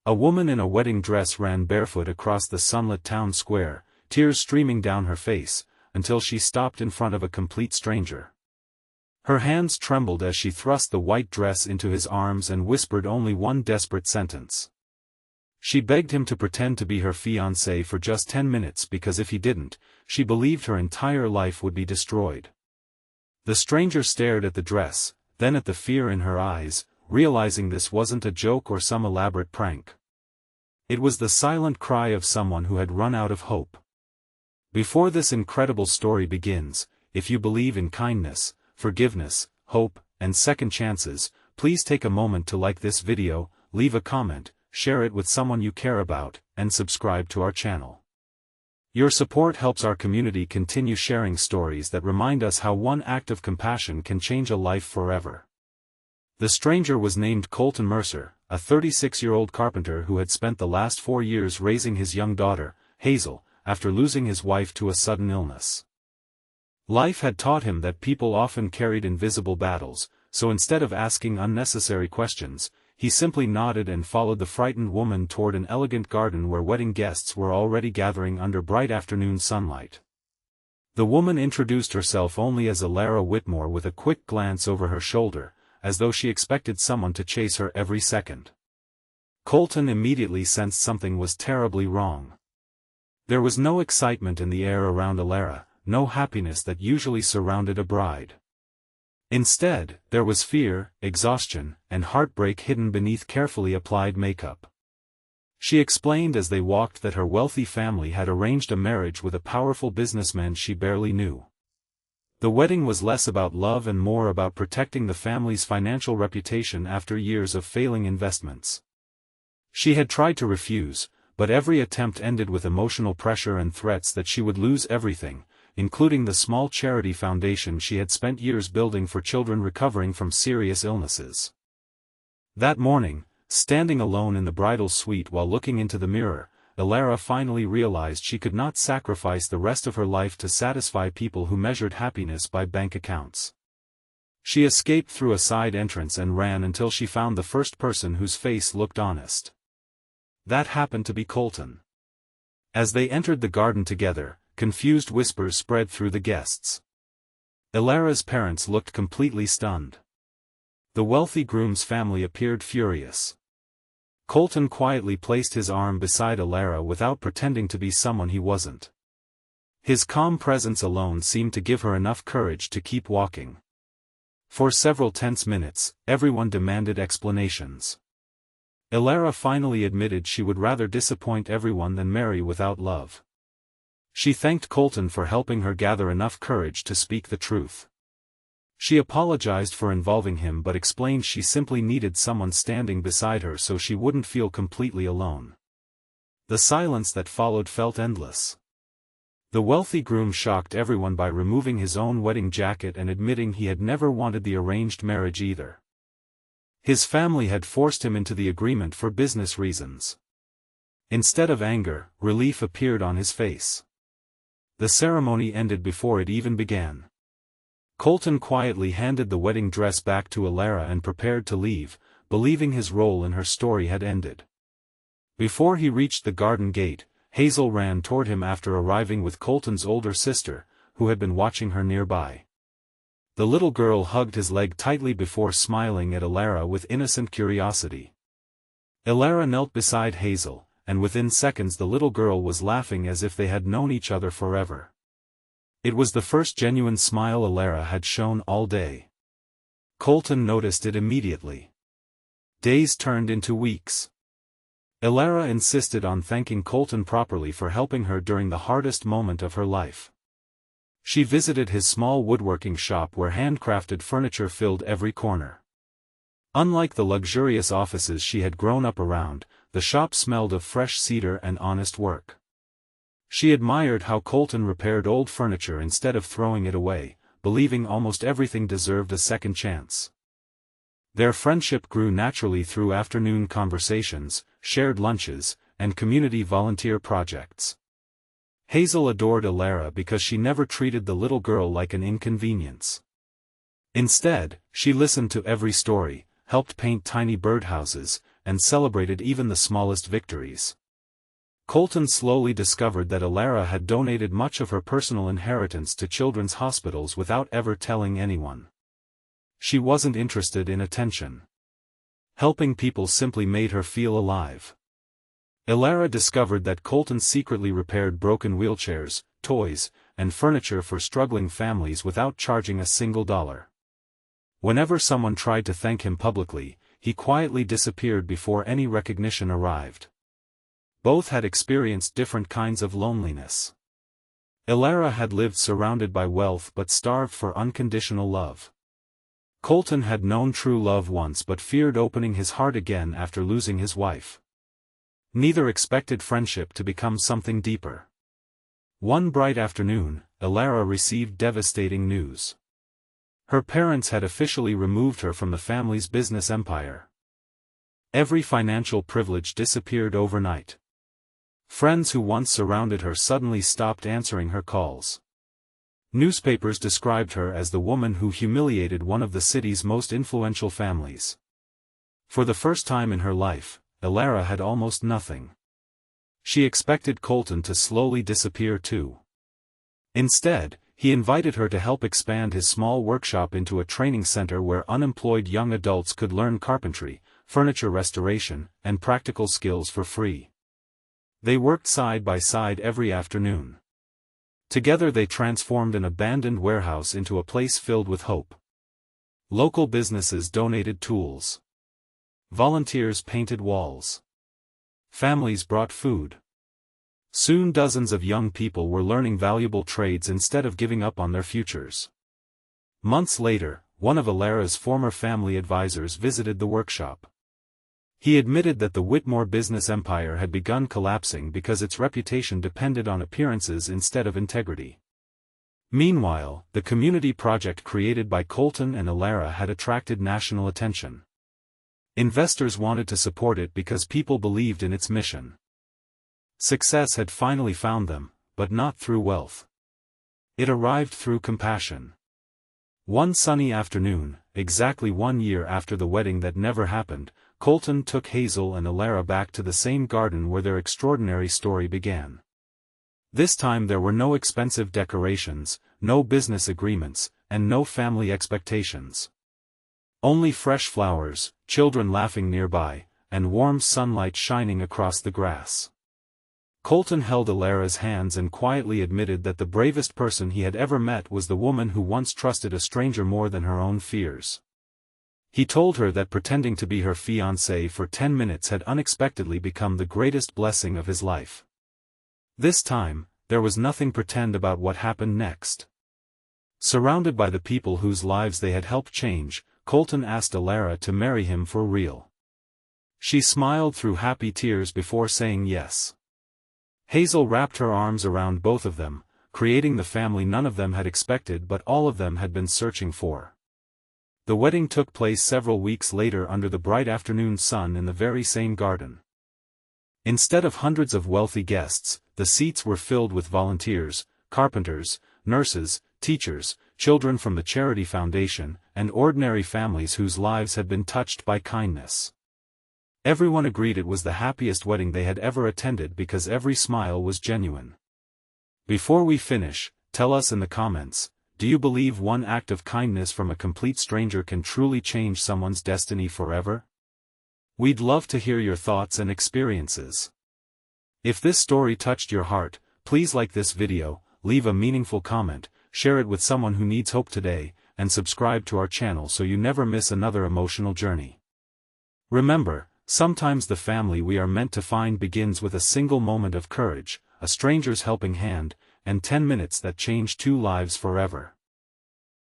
A woman in a wedding dress ran barefoot across the sunlit town square, tears streaming down her face, until she stopped in front of a complete stranger. Her hands trembled as she thrust the white dress into his arms and whispered only one desperate sentence. She begged him to pretend to be her fiancé for just 10 minutes because if he didn't, she believed her entire life would be destroyed. The stranger stared at the dress, then at the fear in her eyes, realizing this wasn't a joke or some elaborate prank. It was the silent cry of someone who had run out of hope. Before this incredible story begins, if you believe in kindness, forgiveness, hope, and second chances, please take a moment to like this video, leave a comment, share it with someone you care about, and subscribe to our channel. Your support helps our community continue sharing stories that remind us how one act of compassion can change a life forever. The stranger was named Colton Mercer, a 36-year-old carpenter who had spent the last 4 years raising his young daughter, Hazel, after losing his wife to a sudden illness. Life had taught him that people often carried invisible battles, so instead of asking unnecessary questions, he simply nodded and followed the frightened woman toward an elegant garden where wedding guests were already gathering under bright afternoon sunlight. The woman introduced herself only as Alara Whitmore with a quick glance over her shoulder, as though she expected someone to chase her every second. Colton immediately sensed something was terribly wrong. There was no excitement in the air around Alara, no happiness that usually surrounded a bride. Instead, there was fear, exhaustion, and heartbreak hidden beneath carefully applied makeup. She explained as they walked that her wealthy family had arranged a marriage with a powerful businessman she barely knew. The wedding was less about love and more about protecting the family's financial reputation after years of failing investments. She had tried to refuse, but every attempt ended with emotional pressure and threats that she would lose everything, including the small charity foundation she had spent years building for children recovering from serious illnesses. That morning, standing alone in the bridal suite while looking into the mirror, Alara finally realized she could not sacrifice the rest of her life to satisfy people who measured happiness by bank accounts. She escaped through a side entrance and ran until she found the first person whose face looked honest. That happened to be Colton. As they entered the garden together, confused whispers spread through the guests. Alara's parents looked completely stunned. The wealthy groom's family appeared furious. Colton quietly placed his arm beside Alara without pretending to be someone he wasn't. His calm presence alone seemed to give her enough courage to keep walking. For several tense minutes, everyone demanded explanations. Alara finally admitted she would rather disappoint everyone than marry without love. She thanked Colton for helping her gather enough courage to speak the truth. She apologized for involving him but explained she simply needed someone standing beside her so she wouldn't feel completely alone. The silence that followed felt endless. The wealthy groom shocked everyone by removing his own wedding jacket and admitting he had never wanted the arranged marriage either. His family had forced him into the agreement for business reasons. Instead of anger, relief appeared on his face. The ceremony ended before it even began. Colton quietly handed the wedding dress back to Alara and prepared to leave, believing his role in her story had ended. Before he reached the garden gate, Hazel ran toward him after arriving with Colton's older sister, who had been watching her nearby. The little girl hugged his leg tightly before smiling at Alara with innocent curiosity. Alara knelt beside Hazel, and within seconds the little girl was laughing as if they had known each other forever. It was the first genuine smile Alara had shown all day. Colton noticed it immediately. Days turned into weeks. Alara insisted on thanking Colton properly for helping her during the hardest moment of her life. She visited his small woodworking shop where handcrafted furniture filled every corner. Unlike the luxurious offices she had grown up around, the shop smelled of fresh cedar and honest work. She admired how Colton repaired old furniture instead of throwing it away, believing almost everything deserved a second chance. Their friendship grew naturally through afternoon conversations, shared lunches, and community volunteer projects. Hazel adored Alara because she never treated the little girl like an inconvenience. Instead, she listened to every story, helped paint tiny birdhouses, and celebrated even the smallest victories. Colton slowly discovered that Alara had donated much of her personal inheritance to children's hospitals without ever telling anyone. She wasn't interested in attention. Helping people simply made her feel alive. Alara discovered that Colton secretly repaired broken wheelchairs, toys, and furniture for struggling families without charging a single dollar. Whenever someone tried to thank him publicly, he quietly disappeared before any recognition arrived. Both had experienced different kinds of loneliness. Alara had lived surrounded by wealth but starved for unconditional love. Colton had known true love once but feared opening his heart again after losing his wife. Neither expected friendship to become something deeper. One bright afternoon, Alara received devastating news. Her parents had officially removed her from the family's business empire. Every financial privilege disappeared overnight. Friends who once surrounded her suddenly stopped answering her calls. Newspapers described her as the woman who humiliated one of the city's most influential families. For the first time in her life, Alara had almost nothing. She expected Colton to slowly disappear too. Instead, he invited her to help expand his small workshop into a training center where unemployed young adults could learn carpentry, furniture restoration, and practical skills for free. They worked side by side every afternoon. Together they transformed an abandoned warehouse into a place filled with hope. Local businesses donated tools. Volunteers painted walls. Families brought food. Soon dozens of young people were learning valuable trades instead of giving up on their futures. Months later, one of Alara's former family advisors visited the workshop. He admitted that the Whitmore business empire had begun collapsing because its reputation depended on appearances instead of integrity. Meanwhile, the community project created by Colton and Alara had attracted national attention. Investors wanted to support it because people believed in its mission. Success had finally found them, but not through wealth. It arrived through compassion. One sunny afternoon, exactly 1 year after the wedding that never happened, Colton took Hazel and Alara back to the same garden where their extraordinary story began. This time there were no expensive decorations, no business agreements, and no family expectations. Only fresh flowers, children laughing nearby, and warm sunlight shining across the grass. Colton held Alara's hands and quietly admitted that the bravest person he had ever met was the woman who once trusted a stranger more than her own fears. He told her that pretending to be her fiancé for 10 minutes had unexpectedly become the greatest blessing of his life. This time, there was nothing pretend about what happened next. Surrounded by the people whose lives they had helped change, Colton asked Alara to marry him for real. She smiled through happy tears before saying yes. Hazel wrapped her arms around both of them, creating the family none of them had expected but all of them had been searching for. The wedding took place several weeks later under the bright afternoon sun in the very same garden. Instead of hundreds of wealthy guests, the seats were filled with volunteers, carpenters, nurses, teachers, children from the charity foundation, and ordinary families whose lives had been touched by kindness. Everyone agreed it was the happiest wedding they had ever attended because every smile was genuine. Before we finish, tell us in the comments, do you believe one act of kindness from a complete stranger can truly change someone's destiny forever? We'd love to hear your thoughts and experiences. If this story touched your heart, please like this video, leave a meaningful comment, share it with someone who needs hope today, and subscribe to our channel so you never miss another emotional journey. Remember, sometimes the family we are meant to find begins with a single moment of courage, a stranger's helping hand, and 10 minutes that change 2 lives forever.